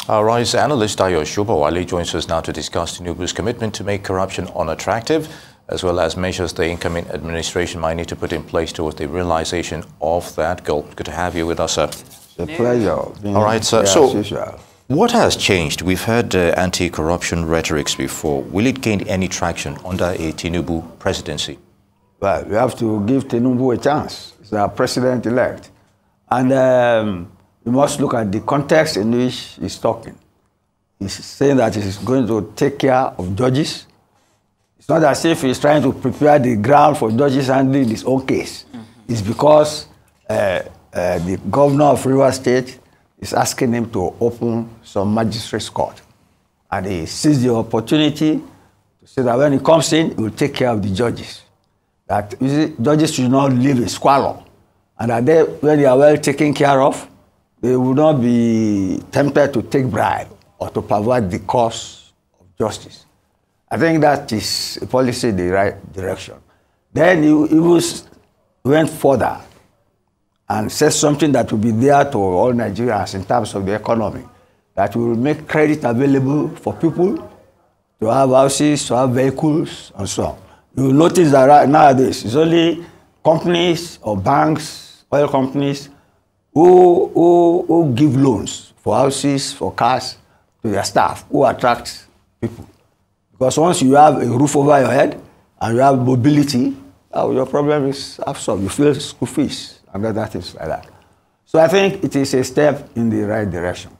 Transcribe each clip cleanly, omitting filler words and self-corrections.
Our Rise analyst Dayo Sobowale joins us now to discuss Tinubu's commitment to make corruption unattractive, as well as measures the incoming administration might need to put in place towards the realization of that goal. Good to have you with us, sir. It's a pleasure. All right, sir. So, what has changed? We've heard anti-corruption rhetorics before. Will it gain any traction under a Tinubu presidency? Well, we have to give Tinubu a chance. He's our president-elect. And we must look at the context in which he's talking. He's saying that he's going to take care of judges. It's not as if he's trying to prepare the ground for judges handling his own case. It's because the governor of Rivers State is asking him to open some magistrates' court. And he sees the opportunity to say that when he comes in, he will take care of the judges. That judges should not live in squalor. And that when they are well taken care of, they will not be tempted to take bribe or to pervert the cause of justice. I think that is a policy in the right direction. Then he went further and said something that will be there to all Nigerians in terms of the economy, that will make credit available for people to have houses, to have vehicles, and so on. You will notice that nowadays, it's only companies or banks, oil companies, who give loans for houses, for cars to their staff, who attract people. Because once you have a roof over your head and you have mobility, your problem is absorbed. You feel school fees and other things like that. So I think it is a step in the right direction.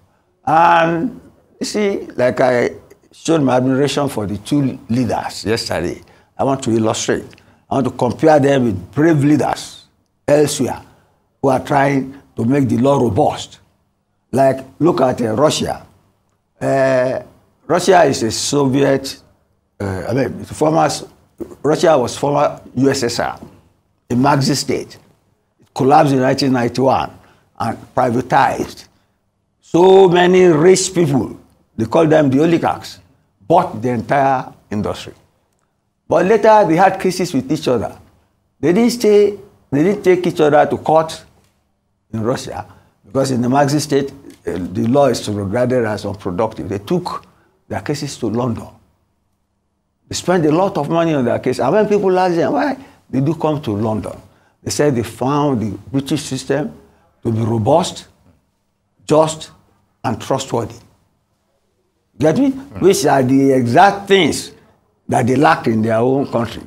And you see, like I showed my admiration for the two leaders yesterday, I want to illustrate. I want to compare them with brave leaders elsewhere who are trying to make the law robust. Like, look at Russia. Russia is a Soviet, Russia was former USSR, a Marxist state. It collapsed in 1991 and privatized. So many rich people, they call them the oligarchs, bought the entire industry. But later they had cases with each other. They didn't take each other to court in Russia, because in the Marxist state, the law is regarded as unproductive. They took their cases to London. They spent a lot of money on their case. And when people ask them, why did you come to London? They said they found the British system to be robust, just, and trustworthy. Get me? Which are the exact things that they lack in their own country.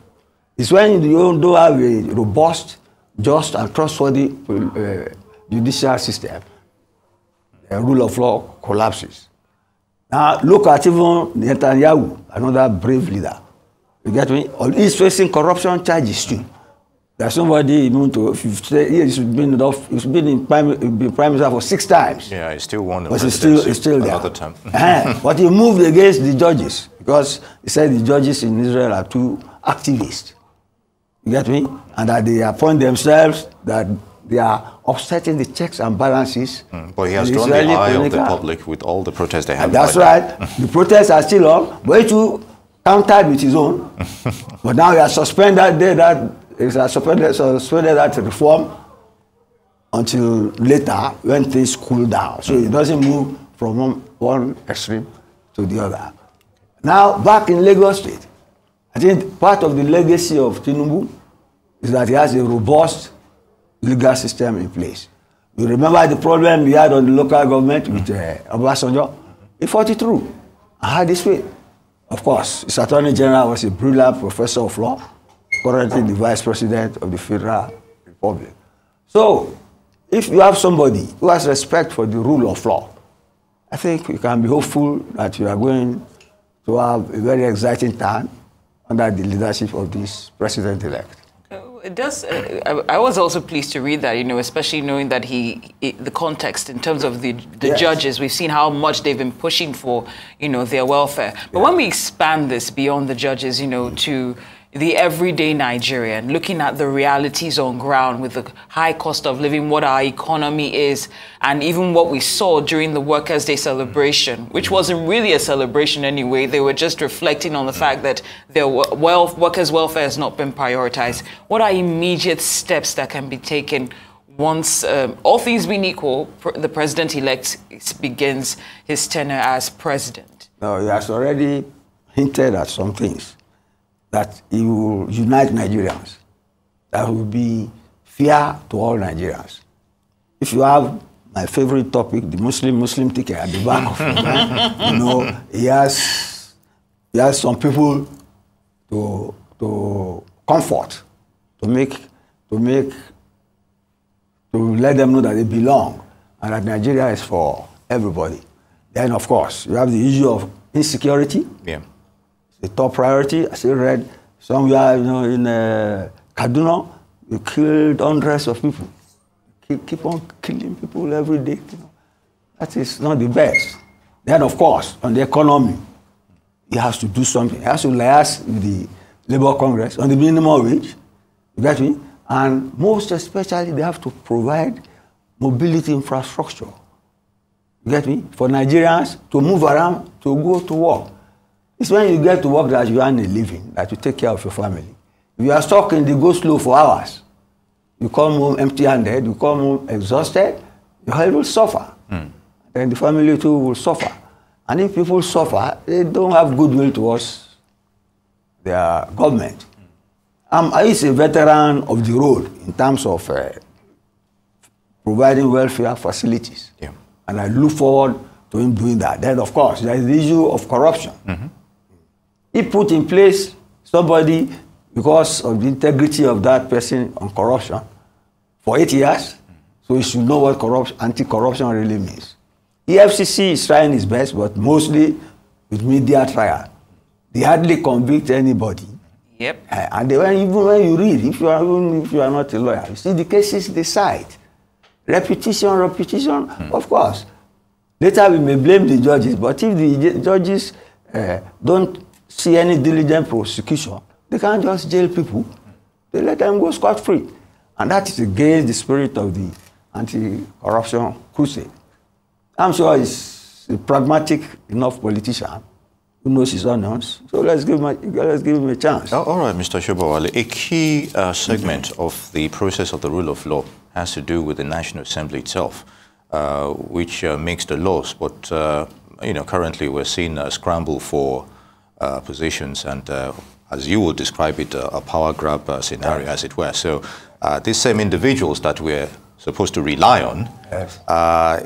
It's when you don't have a robust, just, and trustworthy judicial system, the rule of law collapses. Now, look at even Netanyahu, another brave leader. You get me? He's facing corruption charges too. There's somebody immune to, he's been in prime minister for 6 times. Yeah, he still won the presidency. But he's still there. Another time. But he moved against the judges because he said the judges in Israel are too activist. You get me? And that they appoint themselves, that they are upsetting the checks and balances. But he has drawn the eye of the public with all the protests they have. That's right. The protests are still on, but he countered with his own. But now he has suspended that reform until later when things cool down. So it doesn't move from one extreme to the other. Now, back in Lagos State, I think part of the legacy of Tinubu is that he has a robust legal system in place. You remember the problem we had on the local government with Obasanjo? He fought it through and had his way. Of course, his Attorney General was a brilliant professor of law, currently the Vice President of the Federal Republic. So, if you have somebody who has respect for the rule of law, I think you can be hopeful that you are going to have a very exciting time under the leadership of this president-elect. It does. I was also pleased to read that, especially knowing that the context in terms of the yes. judges, we've seen how much they've been pushing for, their welfare. But when we expand this beyond the judges, to the everyday Nigerian, looking at the realities on ground with the high cost of living, what our economy is, and even what we saw during the Workers' Day celebration, which wasn't really a celebration anyway. They were just reflecting on the fact that their workers' welfare has not been prioritized. What are immediate steps that can be taken once all things being equal, the president-elect begins his tenure as president? No, he has already hinted at some things, that he will unite Nigerians. That will be fair to all Nigerians. If you have my favorite topic, the Muslim ticket at the back of him, you know, he has some people to comfort, to let them know that they belong and that Nigeria is for everybody. Then, of course, you have the issue of insecurity. Yeah. The top priority. I still read somewhere, you know, in Kaduna, you killed hundreds of people. Keep on killing people every day. You know. That is not the best. Then, of course, on the economy, he has to do something. He has to liaise with the Labour Congress on the minimum wage. You get me? And most especially, they have to provide mobility infrastructure. You get me? For Nigerians to move around, to go to work. It's when you get to work that you earn a living, that you take care of your family. If you are stuck in the go-slow for hours, you come home empty-handed, you come home exhausted, your health will suffer. And the family too will suffer. And if people suffer, they don't have goodwill towards their government. I is a veteran of the road in terms of providing welfare facilities. Yeah. And I look forward to him doing that. Then, of course, there is the issue of corruption. He put in place somebody because of the integrity of that person on corruption for 8 years. So he should know what anti-corruption really means. The FCC is trying its best, but mostly with media trial. They hardly convict anybody. Yep. And even when you read, if you are not a lawyer, you see the cases decide. Repetition, of course. Later we may blame the judges, but if the judges don't see any diligent prosecution, they can't just jail people. They let them go scot-free. And that is against the spirit of the anti-corruption crusade. I'm sure he's a pragmatic enough politician who knows his onions. So let's give him a chance. All right, Mr. Sobowale. A key segment of the process of the rule of law has to do with the National Assembly itself, which makes the laws. But you know, currently we're seeing a scramble for positions, and as you would describe it, a power grab scenario, as it were. So these same individuals that we're supposed to rely on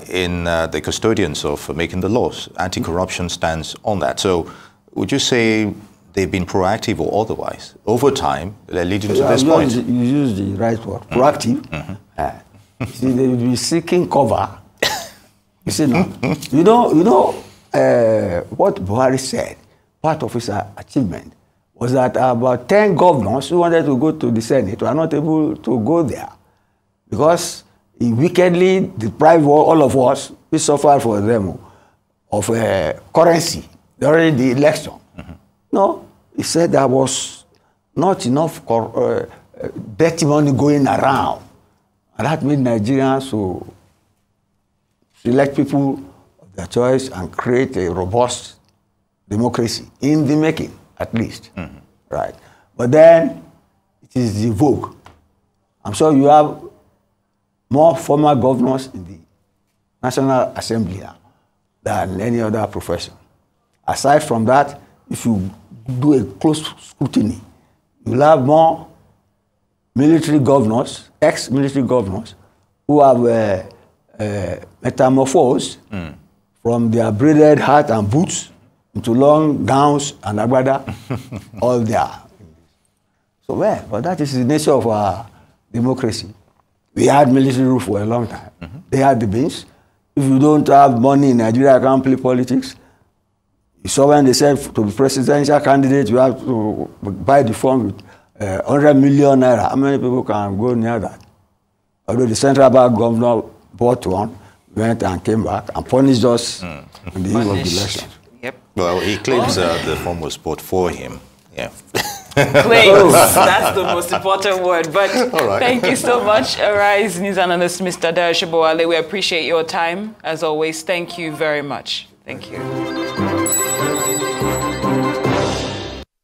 in the custodians of making the laws. Anti-corruption stands on that. So would you say they've been proactive or otherwise? Over time, they're leading to this point. You use the right word, proactive. See, they will be seeking cover. You see, now, you know what Buhari said, part of his achievement, was that about 10 governors who wanted to go to the Senate were not able to go there because he wickedly deprived all of us, we suffered for them, of currency during the election. No, he said there was not enough dirty money going around. And that made Nigerians to select people of their choice and create a robust democracy, in the making, at least. Right. But then, it is the vogue. I'm sure you have more former governors in the National Assembly now than any other profession. Aside from that, if you do a close scrutiny, you'll have more military governors, ex-military governors, who have metamorphosed from their braided hat and boots into long gowns and agbada, all there. So, well, but that is the nature of our democracy. We had military rule for a long time. They had the beans. If you don't have money in Nigeria, you can't play politics. You saw when they said to be presidential candidate, you have to buy the form with 100 million naira. How many people can go near that? Although the central bank governor bought one, went and came back and punished us on the eve of the election. Yep. Well, he claims the form was bought for him. Yeah. Claims. That's the most important word. But thank you so much, Arise News Analyst Mr. Dayo Sobowale. We appreciate your time, as always. Thank you very much. Thank you.